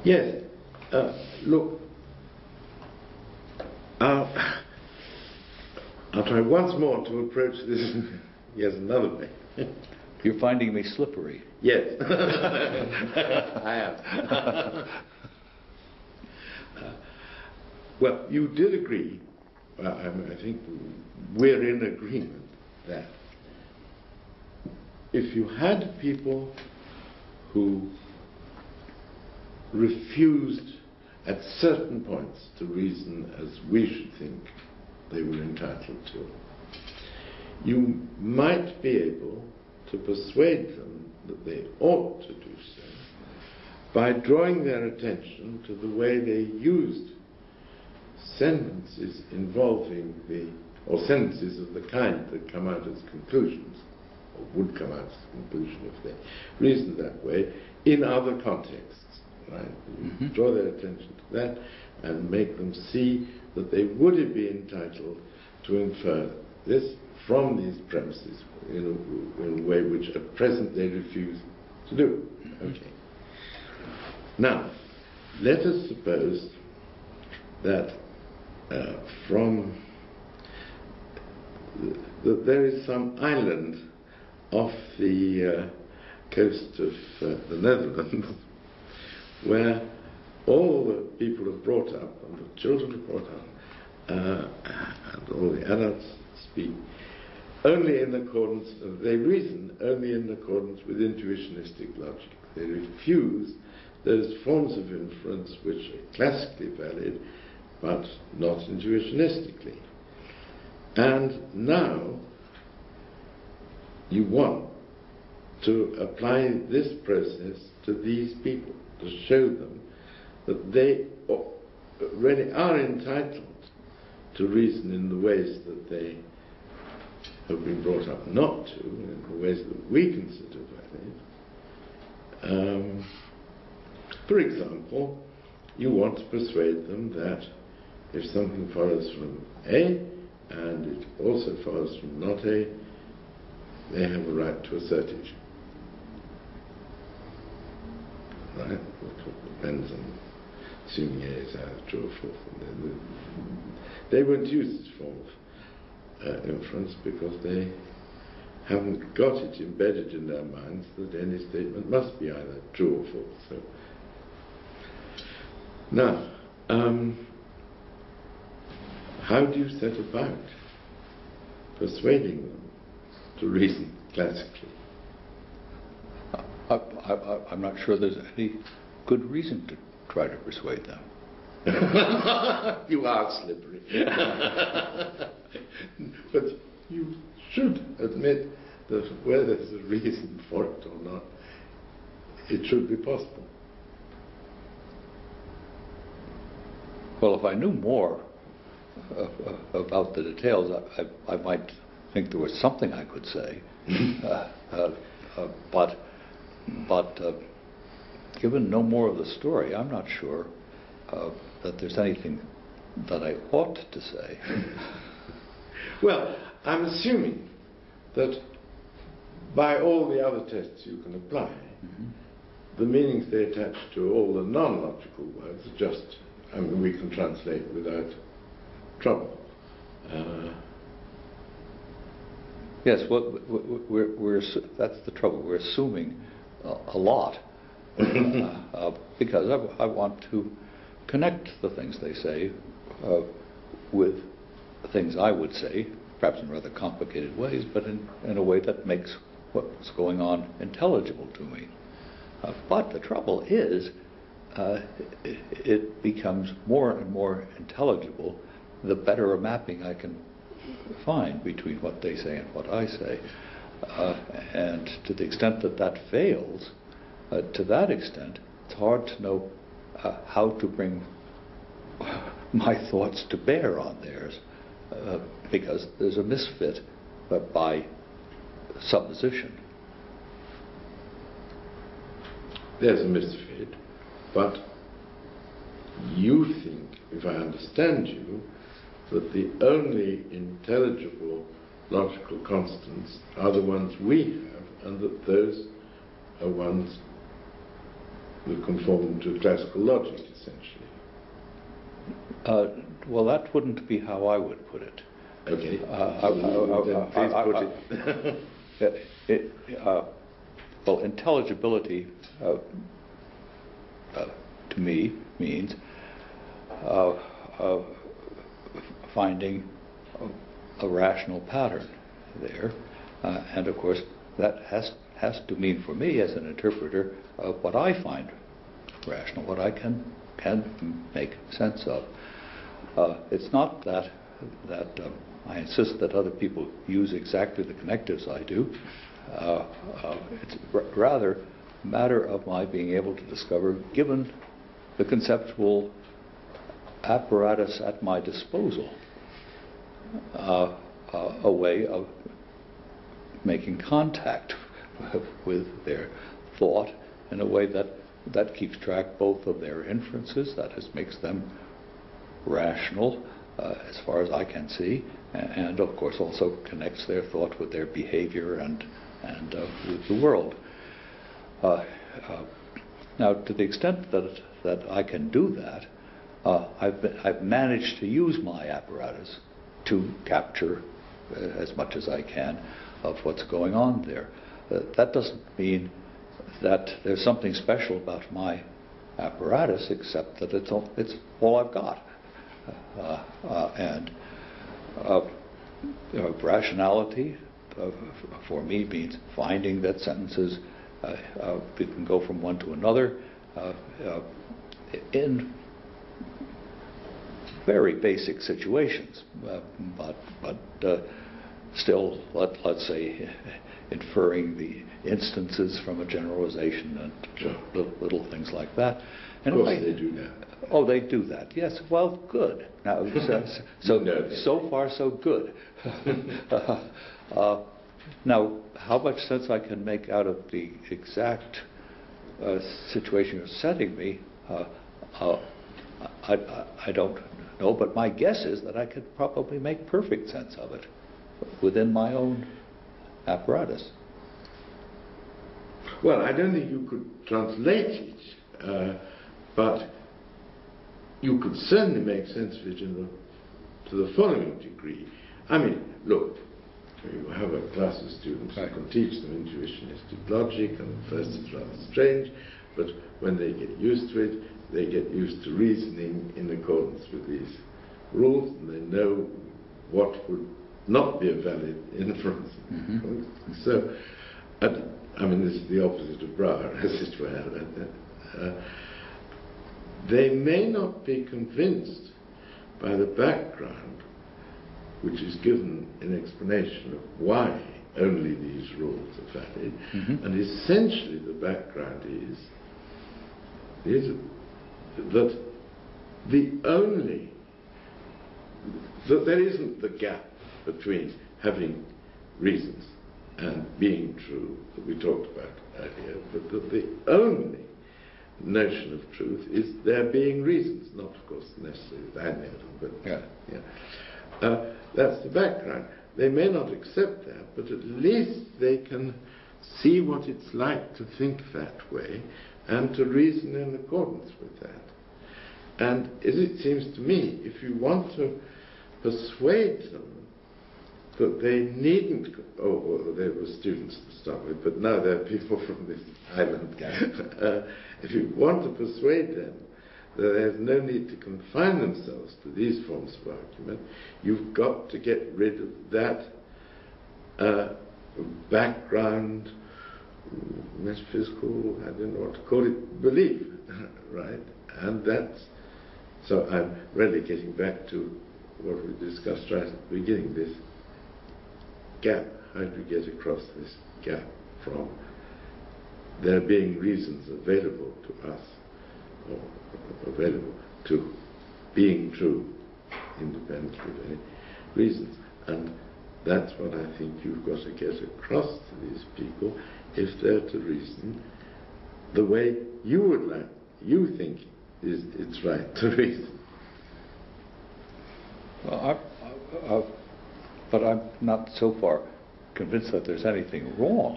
Yes. Look, I'll try once more to approach this yes, another way. You're finding me slippery. Yes. I am. Well, you did agree, I think we're in agreement, that if you had people who refused at certain points to reason as we should think they were entitled to, you might be able to persuade them that they ought to do so by drawing their attention to the way they used sentences involving or sentences of the kind that come out as conclusions, or would come out as a conclusion if they reasoned that way, in other contexts. Right? You draw their attention to that and make them see that they would be entitled to infer this from these premises in a way which at present they refuse to do. Okay. Now, let us suppose that that there is some island off the coast of the Netherlands where all the people are brought up, and the children are brought up, and all the adults speak only in accordance, they reason only in accordance with intuitionistic logic. They refuse those forms of inference which are classically valid, but not intuitionistically. And now you want to apply this process to these people, to show them that they really are entitled to reason in the ways that they have been brought up not to, in the ways that we consider valid. For example, you want to persuade them that if something follows from A and it also follows from not A, they have a right to assert it. Right? It depends on assuming A is either true or false. They won't use this form of inference because they haven't got it embedded in their minds that any statement must be either true or false. So, now, how do you set about persuading them to reason classically? I'm not sure there's any good reason to try to persuade them. You are slippery. But you should admit that whether there's a reason for it or not, it should be possible. Well, if I knew more about the details, I might think there was something I could say. But given no more of the story, I'm not sure that there's anything that I ought to say. Well, I'm assuming that by all the other tests you can apply, the meanings they attach to all the non-logical words are just, we can translate without trouble. Yes, well, that's the trouble. We're assuming a lot because I want to connect the things they say with the things I would say, perhaps in rather complicated ways, but in a way that makes what's going on intelligible to me. But the trouble is, it becomes more and more intelligible the better a mapping I can find between what they say and what I say. And to the extent that that fails, to that extent, it's hard to know how to bring my thoughts to bear on theirs, because there's a misfit by supposition. There's a misfit, but you think, if I understand you, that the only intelligible logical constants are the ones we have, and that those are ones will conform to classical logic, essentially. Well, that wouldn't be how I would put it. Okay. Then please put it. Well, intelligibility to me means finding a rational pattern there, and of course that has to mean for me as an interpreter what I find rational, what I can make sense of. It's not that I insist that other people use exactly the connectives I do. It's rather a matter of my being able to discover, given the conceptual apparatus at my disposal, a way of making contact with their thought in a way that keeps track both of their inferences, that is, makes them rational as far as I can see, and of course also connects their thought with their behavior and with the world. Now, to the extent that I can do that, I've managed to use my apparatus to capture as much as I can of what's going on there. That doesn't mean that there's something special about my apparatus, except that it's all I've got. And rationality for me means finding that sentences can go from one to another in very basic situations, but still, let's say, inferring the instances from a generalization and little things like that. And of course they do that. Oh, they do that. Yes. Well, good. Now, so far, so good. Now, how much sense I can make out of the exact situation you're setting me, I don't know. But my guess is that I could probably make perfect sense of it within my own apparatus. Well, I don't think you could translate it, but you could certainly make sense of it to the following degree. I mean, look, you have a class of students who can teach them intuitionistic logic, and at first it's rather strange, but when they get used to it, they get used to reasoning in accordance with these rules, and they know what would not be a valid inference. Mm-hmm. So, I mean, this is the opposite of Brouwer, as it were. They may not be convinced by the background which is given in explanation of why only these rules are valid, mm-hmm. and essentially the background is that that there isn't the gap between having reasons and being true that we talked about earlier, but that the only notion of truth is there being reasons, not of course necessarily that I know them, but that's the background. They may not accept that, but at least they can see what it's like to think that way and to reason in accordance with that. And as it seems to me, if you want to persuade them that they needn't, well, they were students to start with, but now they're people from this island. If you want to persuade them that there's no need to confine themselves to these forms of argument, you've got to get rid of that background, metaphysical, I don't know what to call it, belief, right? And that's, so I'm really getting back to what we discussed right at the beginning, this gap. How do we get across this gap from there being reasons available to us, or available to being true, independently of any reasons? And that's what I think you've got to get across to these people if they're to reason the way you would like, you think it's right to reason. Well, but I'm not so far convinced that there's anything wrong